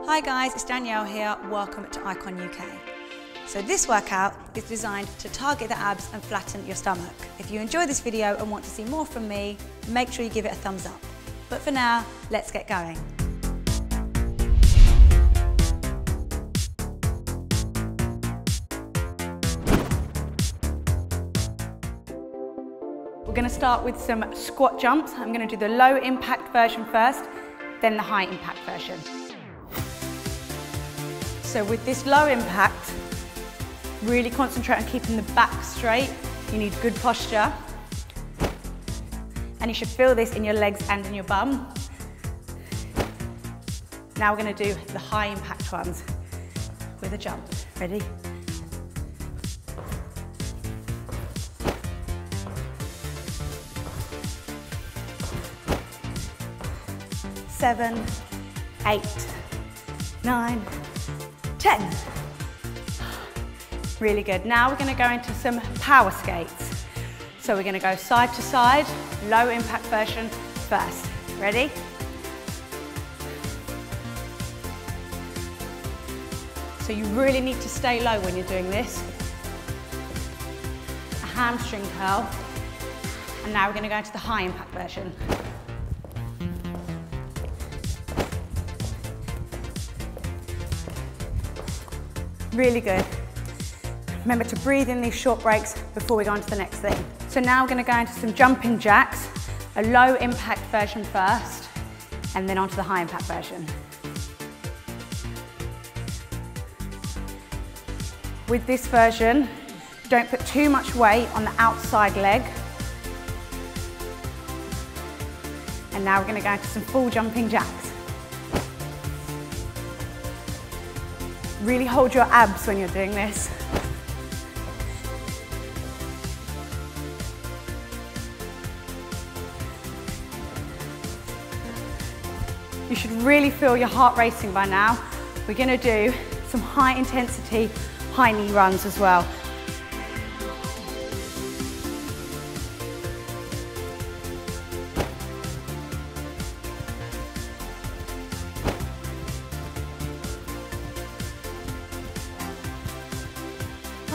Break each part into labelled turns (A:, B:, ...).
A: Hi guys, it's Danielle here. Welcome to Icon UK. So this workout is designed to target the abs and flatten your stomach. If you enjoy this video and want to see more from me, make sure you give it a thumbs up. But for now, let's get going. We're going to start with some squat jumps. I'm going to do the low impact version first, then the high impact version. So with this low impact, really concentrate on keeping the back straight. You need good posture. And you should feel this in your legs and in your bum. Now we're going to do the high impact ones with a jump. Ready? Seven, 8, 9, 10. Really good. Now we're going to go into some power skates. So we're going to go side to side, low impact version first. Ready? So you really need to stay low when you're doing this. A hamstring curl. And now we're going to go into the high impact version. Really good. Remember to breathe in these short breaks before we go on to the next thing. So now we're going to go into some jumping jacks, a low impact version first, and then onto the high impact version. With this version, don't put too much weight on the outside leg. And now we're going to go into some full jumping jacks. Really hold your abs when you're doing this. You should really feel your heart racing by now. We're going to do some high intensity, high knee runs as well.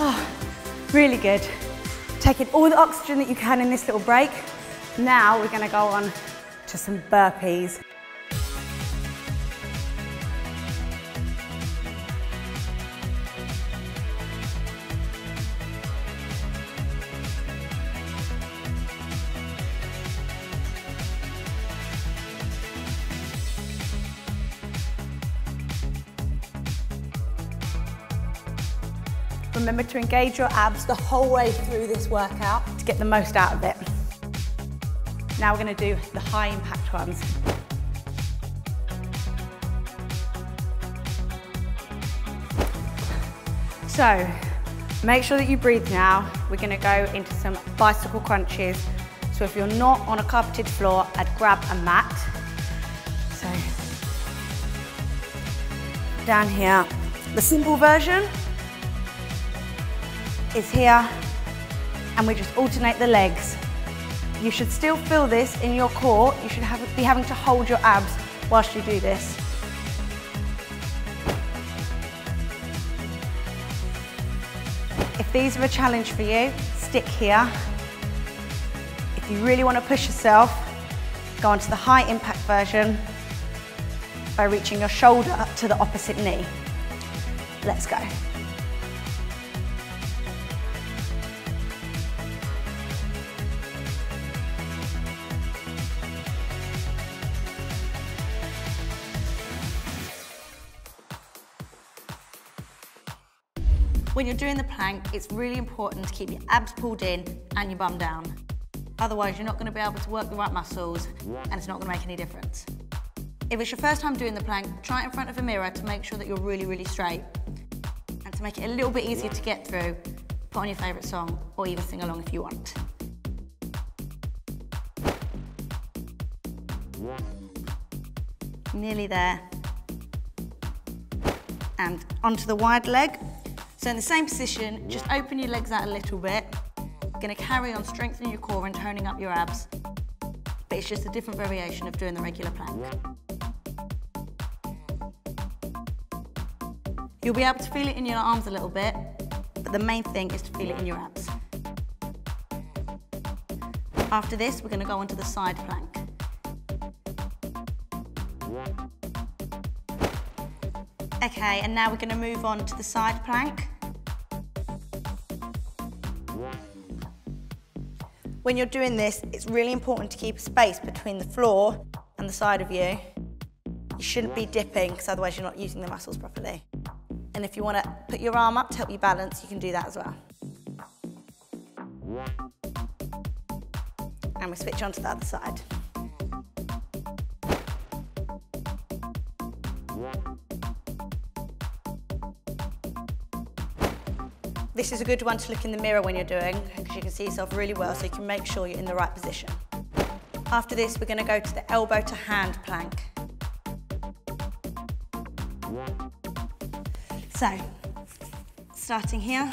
A: Oh, really good. Taking all the oxygen that you can in this little break. Now we're going to go on to some burpees. Remember to engage your abs the whole way through this workout to get the most out of it. Now we're going to do the high impact ones. So, make sure that you breathe now. We're going to go into some bicycle crunches. So if you're not on a carpeted floor, I'd grab a mat. So, down here, the simple version is here, and we just alternate the legs. You should still feel this in your core. You should be having to hold your abs whilst you do this. If these are a challenge for you, stick here. If you really want to push yourself, go on to the high impact version by reaching your shoulder up to the opposite knee. Let's go. When you're doing the plank, it's really important to keep your abs pulled in and your bum down. Otherwise, you're not going to be able to work the right muscles and it's not going to make any difference. If it's your first time doing the plank, try it in front of a mirror to make sure that you're really, really straight. And to make it a little bit easier to get through, put on your favourite song or even sing along if you want. Nearly there. And onto the wide leg. So in the same position, just open your legs out a little bit. Going to carry on strengthening your core and toning up your abs. But it's just a different variation of doing the regular plank. You'll be able to feel it in your arms a little bit, but the main thing is to feel it in your abs. After this, we're going to go onto the side plank. Okay, and now we're going to move on to the side plank. When you're doing this, it's really important to keep a space between the floor and the side of you. You shouldn't be dipping, because otherwise you're not using the muscles properly. And if you want to put your arm up to help you balance, you can do that as well. And we switch on to the other side. This is a good one to look in the mirror when you're doing, because you can see yourself really well, so you can make sure you're in the right position. After this, we're going to go to the elbow to hand plank. So, starting here,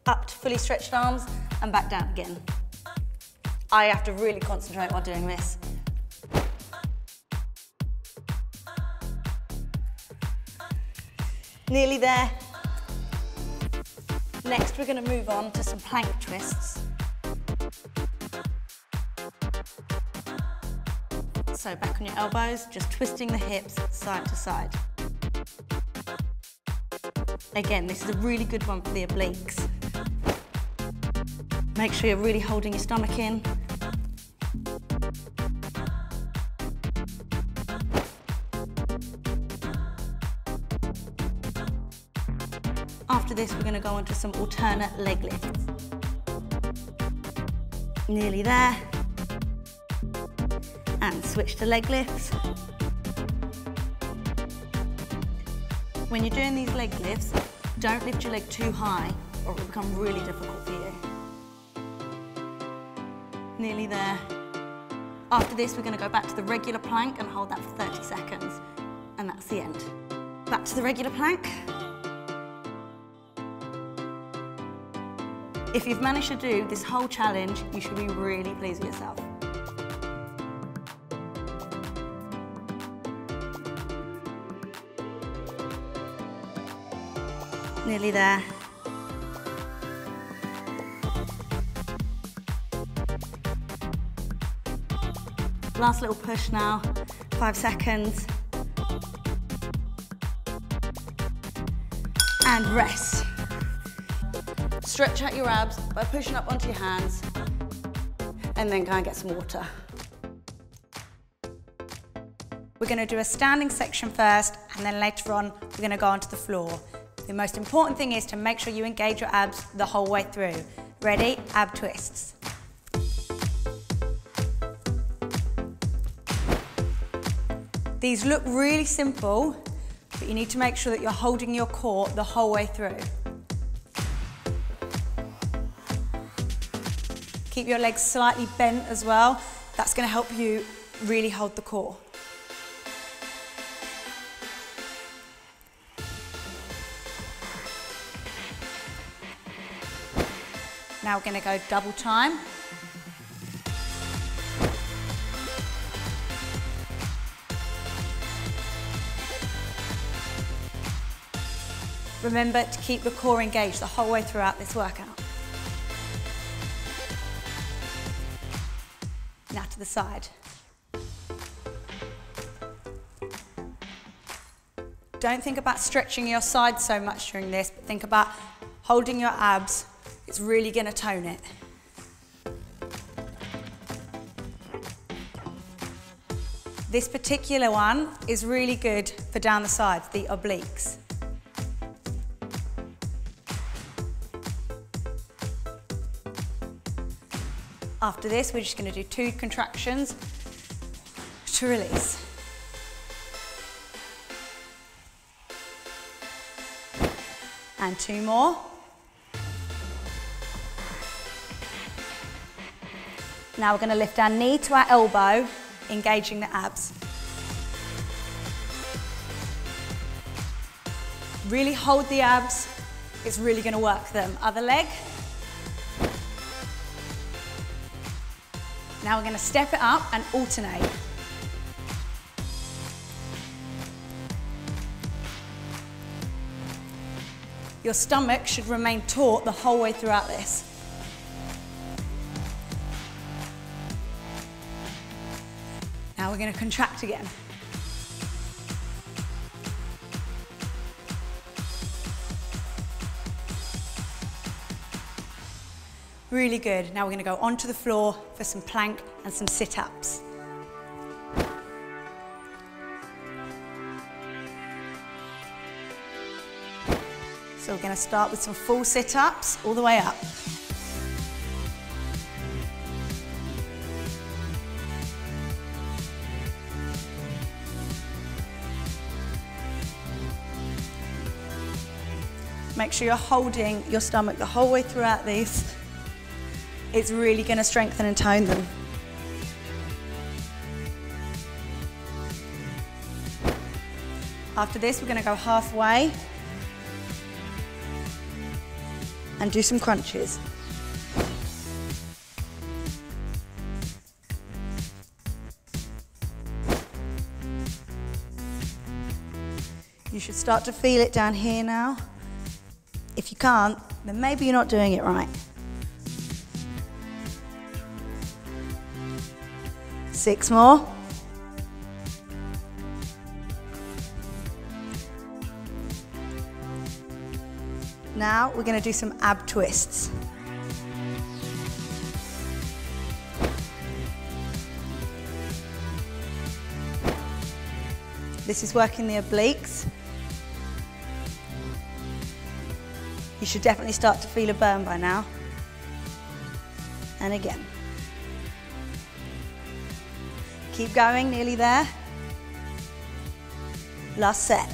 A: up to fully stretched arms and back down again. I have to really concentrate while doing this. Nearly there. Next, we're going to move on to some plank twists. So back on your elbows, just twisting the hips side to side. Again, this is a really good one for the obliques. Make sure you're really holding your stomach in. After this, we're going to go on to some alternate leg lifts. Nearly there. And switch to leg lifts. When you're doing these leg lifts, don't lift your leg too high or it will become really difficult for you. Nearly there. After this, we're going to go back to the regular plank and hold that for 30 seconds. And that's the end. Back to the regular plank. If you've managed to do this whole challenge, you should be really pleased with yourself. Nearly there. Last little push now, 5 seconds. And rest. Stretch out your abs by pushing up onto your hands and then go and get some water. We're going to do a standing section first and then later on we're going to go onto the floor. The most important thing is to make sure you engage your abs the whole way through. Ready? Ab twists. These look really simple, but you need to make sure that you're holding your core the whole way through. Keep your legs slightly bent as well. That's going to help you really hold the core. Now we're going to go double time. Remember to keep the core engaged the whole way throughout this workout. Now to the side. Don't think about stretching your sides so much during this, but think about holding your abs. It's really going to tone it. This particular one is really good for down the sides, the obliques. After this, we're just going to do 2 contractions to release. And 2 more. Now we're going to lift our knee to our elbow, engaging the abs. Really hold the abs. It's really going to work them. Other leg. Now we're going to step it up and alternate. Your stomach should remain taut the whole way throughout this. Now we're going to contract again. Really good. Now we're going to go onto the floor for some plank and some sit-ups. So we're going to start with some full sit-ups all the way up. Make sure you're holding your stomach the whole way throughout these. It's really going to strengthen and tone them. After this, we're going to go halfway and do some crunches. You should start to feel it down here now. If you can't, then maybe you're not doing it right. 6 more. Now we're going to do some ab twists. This is working the obliques. You should definitely start to feel a burn by now. And again. Keep going, nearly there. Last set.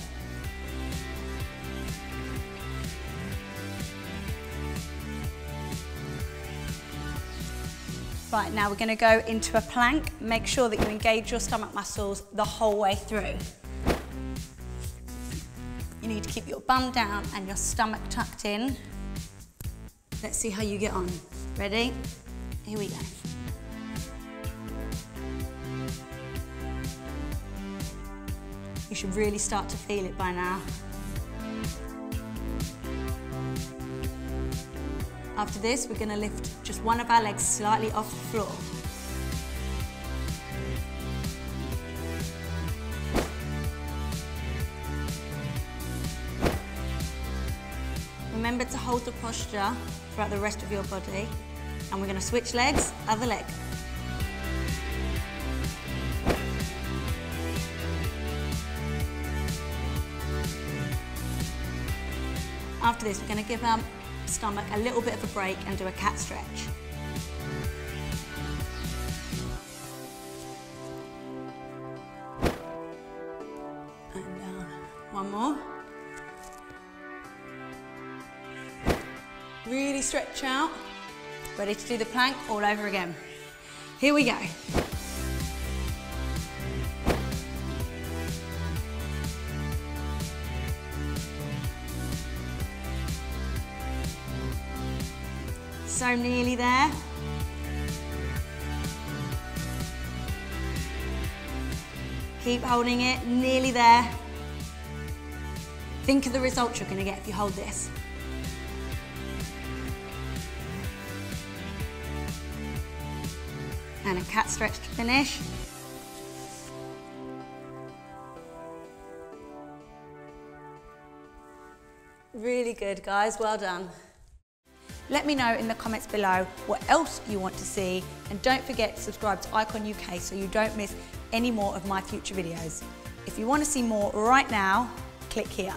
A: Right, now we're going to go into a plank. Make sure that you engage your stomach muscles the whole way through. You need to keep your bum down and your stomach tucked in. Let's see how you get on. Ready? Here we go. You should really start to feel it by now. After this, we're going to lift just one of our legs slightly off the floor. Remember to hold the posture throughout the rest of your body. And we're going to switch legs, other leg. After this, we're going to give our stomach a little bit of a break and do a cat stretch. And down. One more. Really stretch out. Ready to do the plank all over again. Here we go. So nearly there. Keep holding it, nearly there. Think of the results you're going to get if you hold this. And a cat stretch to finish. Really good, guys, well done. Let me know in the comments below what else you want to see, and don't forget to subscribe to Icon UK so you don't miss any more of my future videos. If you want to see more right now, click here.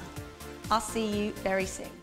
A: I'll see you very soon.